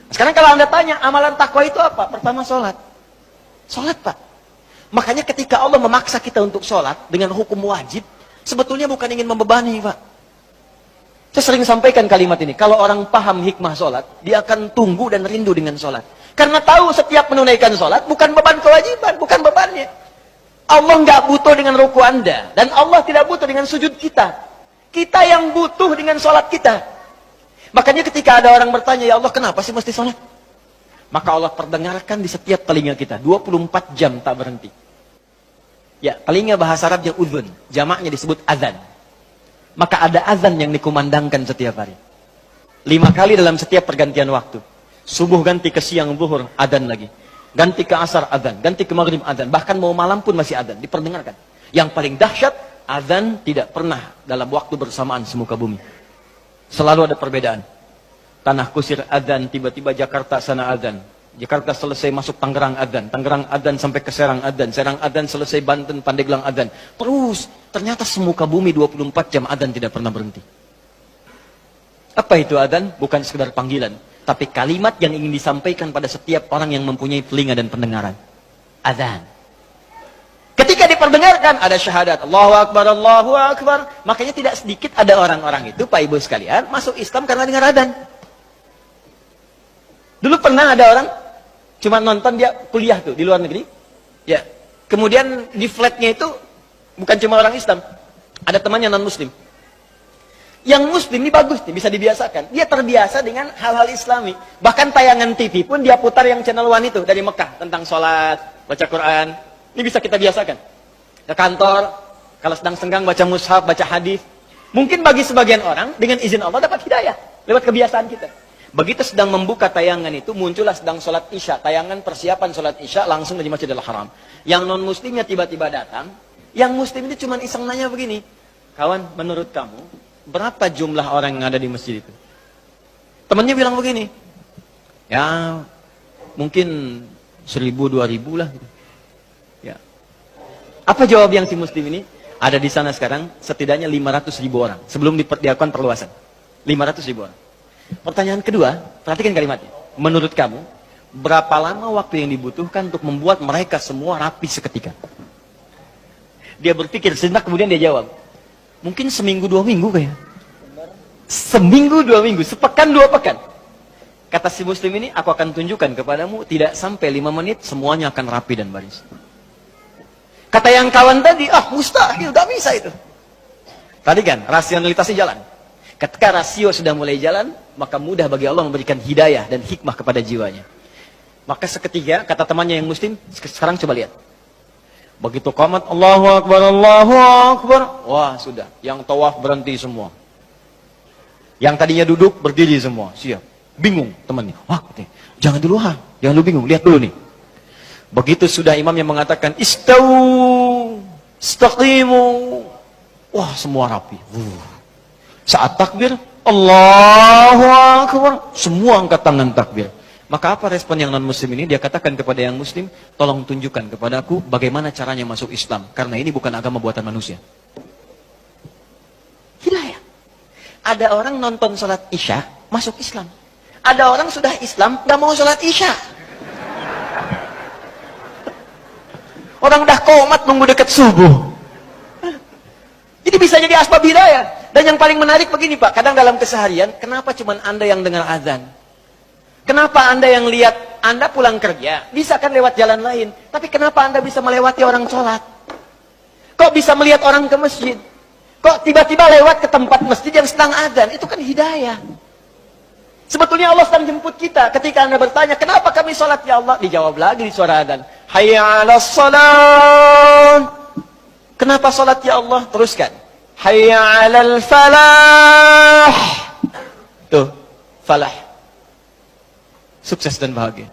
Sekarang kalau Anda tanya, amalan takwa itu apa? Pertama sholat. Sholat, Pak. Makanya ketika Allah memaksa kita untuk sholat dengan hukum wajib, sebetulnya bukan ingin membebani, Pak. Saya sering sampaikan kalimat ini. Kalau orang paham hikmah sholat, dia akan tunggu dan rindu dengan sholat. Karena tahu setiap menunaikan sholat bukan beban kewajiban, bukan bebannya. Allah nggak butuh dengan ruku Anda. Dan Allah tidak butuh dengan sujud kita. Kita yang butuh dengan sholat kita. Makanya ketika ada orang bertanya, ya Allah kenapa sih mesti sholat? Maka Allah perdengarkan di setiap telinga kita. 24 jam tak berhenti. Ya, telinga bahasa Arabnya udhun. Jamaknya disebut azan. Maka ada azan yang dikumandangkan setiap hari. 5 kali dalam setiap pergantian waktu. Subuh ganti ke siang, zuhur, azan lagi. Ganti ke asar, azan. Ganti ke maghrib, azan. Bahkan mau malam pun masih azan. Diperdengarkan. Yang paling dahsyat, azan tidak pernah dalam waktu bersamaan semuka bumi. Selalu ada perbedaan. Tanah kusir azan, tiba-tiba Jakarta sana azan. Jakarta selesai masuk Tangerang azan. Tangerang azan sampai ke Serang azan. Serang azan selesai Banten, Pandeglang azan. Terus, ternyata semuka bumi 24 jam azan tidak pernah berhenti. Apa itu azan? Bukan sekedar panggilan. Tapi kalimat yang ingin disampaikan pada setiap orang yang mempunyai telinga dan pendengaran. Azan. Ketika diperdengarkan, ada syahadat. Allahu Akbar, Allahu Akbar. Makanya tidak sedikit ada orang-orang itu, Pak Ibu sekalian, masuk Islam karena dengar azan. Dulu pernah ada orang, cuma nonton dia kuliah tuh di luar negeri. Ya. Kemudian di flatnya itu, bukan cuma orang Islam. Ada temannya non-muslim. Yang muslim ini bagus nih, bisa dibiasakan. Dia terbiasa dengan hal-hal islami. Bahkan tayangan TV pun dia putar yang channel One itu dari Mekah. Tentang sholat, baca Quran. Ini bisa kita biasakan. Ke kantor, kalau sedang senggang baca mushaf, baca hadis. Mungkin bagi sebagian orang, dengan izin Allah dapat hidayah. Lewat kebiasaan kita. Begitu sedang membuka tayangan itu, muncullah sedang sholat isya. Tayangan persiapan sholat isya langsung dari Masjidil Haram. Yang non-muslimnya tiba-tiba datang. Yang muslim itu cuma iseng nanya begini. Kawan, menurut kamu, berapa jumlah orang yang ada di masjid itu? Temannya bilang begini. Ya, mungkin 1000, 2000 lah. Ya. Apa jawab yang si muslim ini? Ada di sana sekarang setidaknya 500.000 orang. Sebelum dilakukan perluasan. 500.000 orang. Pertanyaan kedua, perhatikan kalimatnya. Menurut kamu, berapa lama waktu yang dibutuhkan untuk membuat mereka semua rapi seketika? Dia berpikir sejenak, kemudian dia jawab. Mungkin seminggu 2 minggu kayak. Seminggu 2 minggu, sepekan 2 pekan. Kata si muslim ini, aku akan tunjukkan kepadamu, tidak sampai 5 menit, semuanya akan rapi dan baris. Kata yang kawan tadi, mustahil, gak bisa itu. Tadi kan, rasionalitasnya jalan. Ketika rasio sudah mulai jalan, maka mudah bagi Allah memberikan hidayah dan hikmah kepada jiwanya. Maka seketika, kata temannya yang muslim, sekarang coba lihat. Begitu qamat, Allahu Akbar, Allahu Akbar. Wah, sudah. Yang tawaf berhenti semua. Yang tadinya duduk, berdiri semua. Siap. Bingung temannya. Wah, jangan dulu, jangan dulu bingung. Lihat dulu nih. Begitu sudah imam yang mengatakan, Istawu, istaqimu. Wah, semua rapi. Saat takbir, Allahu Akbar. Semua angkat tangan takbir. Maka apa respon yang non-muslim ini? Dia katakan kepada yang muslim, tolong tunjukkan kepadaku bagaimana caranya masuk Islam. Karena ini bukan agama buatan manusia. Hidayah. Ada orang nonton sholat isya, masuk Islam. Ada orang sudah Islam, gak mau sholat isya. Orang udah qomat nunggu dekat subuh. Jadi bisa jadi asbab hidayah. Dan yang paling menarik begini Pak, kadang dalam keseharian, kenapa cuma Anda yang dengar azan? Kenapa Anda yang lihat, Anda pulang kerja, bisa kan lewat jalan lain. Tapi kenapa Anda bisa melewati orang sholat? Kok bisa melihat orang ke masjid? Kok tiba-tiba lewat ke tempat masjid yang sedang azan? Itu kan hidayah. Sebetulnya Allah sedang jemput kita. Ketika Anda bertanya, kenapa kami sholat ya Allah? Dijawab lagi di suara azan. Hayya 'alas shalah. Kenapa sholat ya Allah? Teruskan. Hayya 'alal falah. Tuh, falah. Sukses dan bahagia.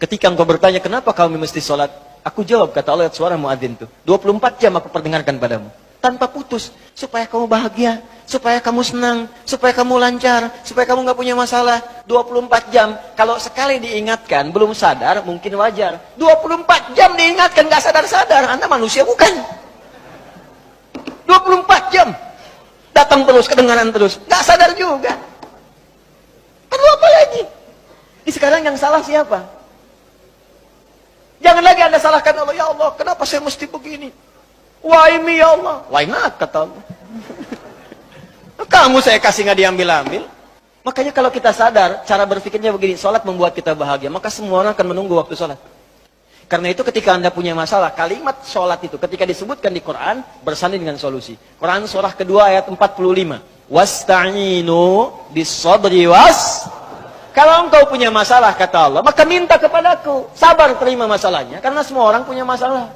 Ketika engkau bertanya, kenapa kami mesti sholat? Aku jawab, kata Allah, suara muadzin tuh. 24 jam aku perdengarkan padamu. Tanpa putus. Supaya kamu bahagia. Supaya kamu senang. Supaya kamu lancar. Supaya kamu gak punya masalah. 24 jam. Kalau sekali diingatkan, belum sadar, mungkin wajar. 24 jam diingatkan, gak sadar-sadar. Anda manusia bukan. 24 jam. Datang terus, kedengaran terus. Gak sadar juga. Perlu apa lagi? Di sekarang yang salah siapa? Jangan lagi Anda salahkan Allah. Ya Allah, kenapa saya mesti begini? Why me ya Allah? Why not, kata Allah. Kamu saya kasih nggak diambil-ambil. Makanya kalau kita sadar, cara berpikirnya begini, sholat membuat kita bahagia, maka semua orang akan menunggu waktu sholat. Karena itu ketika Anda punya masalah, kalimat sholat itu ketika disebutkan di Quran, bersanding dengan solusi. Quran surah kedua ayat 45. Wasta'inu bis-sabri was. Kalau engkau punya masalah, kata Allah, maka minta kepadaku. Sabar terima masalahnya, karena semua orang punya masalah.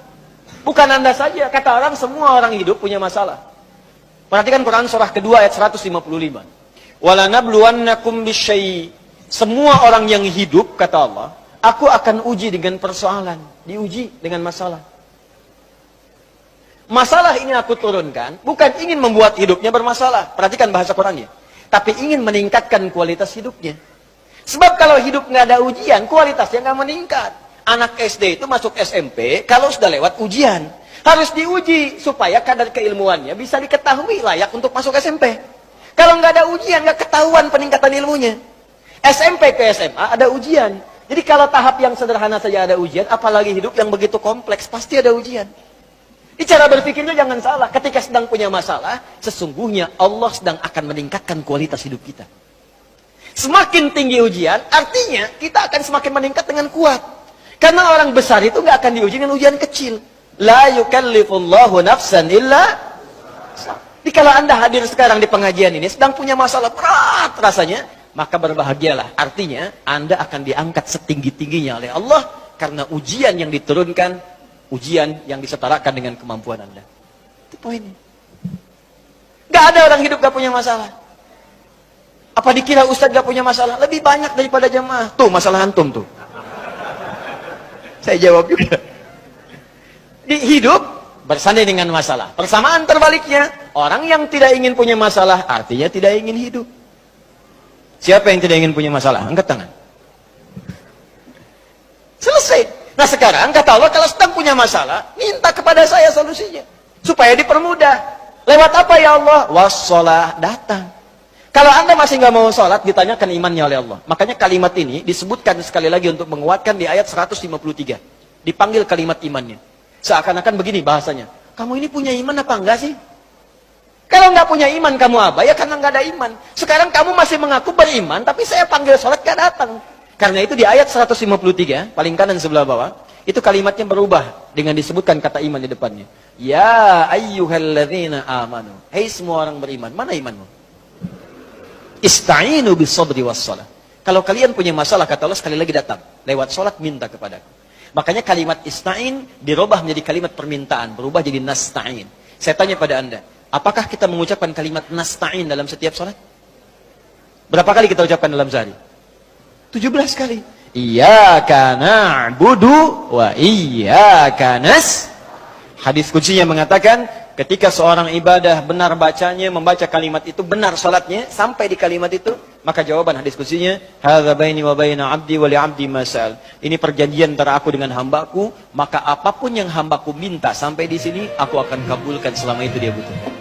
Bukan Anda saja, kata orang, semua orang hidup punya masalah. Perhatikan Quran surah kedua ayat 155. Walanabluwannakum bisyai. Semua orang yang hidup, kata Allah, aku akan uji dengan persoalan. Diuji dengan masalah. Masalah ini aku turunkan, bukan ingin membuat hidupnya bermasalah. Perhatikan bahasa Qurannya. Tapi ingin meningkatkan kualitas hidupnya. Sebab kalau hidup nggak ada ujian, kualitasnya nggak meningkat. Anak SD itu masuk SMP, kalau sudah lewat ujian. Harus diuji, supaya kadar keilmuannya bisa diketahui layak untuk masuk SMP. Kalau nggak ada ujian, nggak ketahuan peningkatan ilmunya. SMP ke SMA ada ujian. Jadi kalau tahap yang sederhana saja ada ujian, apalagi hidup yang begitu kompleks, pasti ada ujian. Di cara berpikirnya jangan salah. Ketika sedang punya masalah, sesungguhnya Allah sedang akan meningkatkan kualitas hidup kita. Semakin tinggi ujian, artinya kita akan semakin meningkat dengan kuat. Karena orang besar itu nggak akan diuji dengan ujian kecil. La yukallifullahu nafsan illa. Jadi kalau Anda hadir sekarang di pengajian ini, sedang punya masalah berat rasanya, maka berbahagialah. Artinya, Anda akan diangkat setinggi-tingginya oleh Allah, karena ujian yang diturunkan, ujian yang disetarakan dengan kemampuan Anda. Itu poinnya. Gak ada orang hidup gak punya masalah. Apa dikira Ustadz gak punya masalah? Lebih banyak daripada jemaah. Tuh, masalah antum tuh. Saya jawab juga. Di hidup, bersanding dengan masalah. Persamaan terbaliknya, orang yang tidak ingin punya masalah, artinya tidak ingin hidup. Siapa yang tidak ingin punya masalah? Angkat tangan. Selesai. Nah sekarang, kata Allah, kalau sedang punya masalah, minta kepada saya solusinya. Supaya dipermudah. Lewat apa ya Allah? Wassalah, datang. Kalau Anda masih nggak mau sholat, ditanyakan imannya oleh Allah. Makanya kalimat ini disebutkan sekali lagi untuk menguatkan di ayat 153. Dipanggil kalimat imannya. Seakan-akan begini bahasanya. Kamu ini punya iman apa enggak sih? Kalau nggak punya iman kamu apa? Ya karena nggak ada iman. Sekarang kamu masih mengaku beriman, tapi saya panggil sholat nggak datang. Karena itu di ayat 153, paling kanan sebelah bawah, itu kalimatnya berubah dengan disebutkan kata iman di depannya. Ya ayyuhalladzina amanu. Hei semua orang beriman, mana imanmu? Ista'inu bis-sabri was-shalah. Kalau kalian punya masalah, kata Allah, sekali lagi datang. Lewat sholat minta kepadaku. Makanya kalimat ista'in dirubah menjadi kalimat permintaan, berubah jadi nasta'in. Saya tanya pada Anda, apakah kita mengucapkan kalimat nasta'in dalam setiap sholat? Berapa kali kita ucapkan dalam sehari? 17 kali. Iyyaka na'budu wa iyyaka nas. Hadis kuncinya mengatakan, ketika seorang ibadah benar bacanya, membaca kalimat itu, benar salatnya, sampai di kalimat itu, maka jawaban hadis kuncinya, hadza baini wa baina 'abdi wa li 'abdi ma sa'al. Ini perjanjian antara aku dengan hambaku, maka apapun yang hambaku minta sampai di sini, aku akan kabulkan selama itu dia butuh.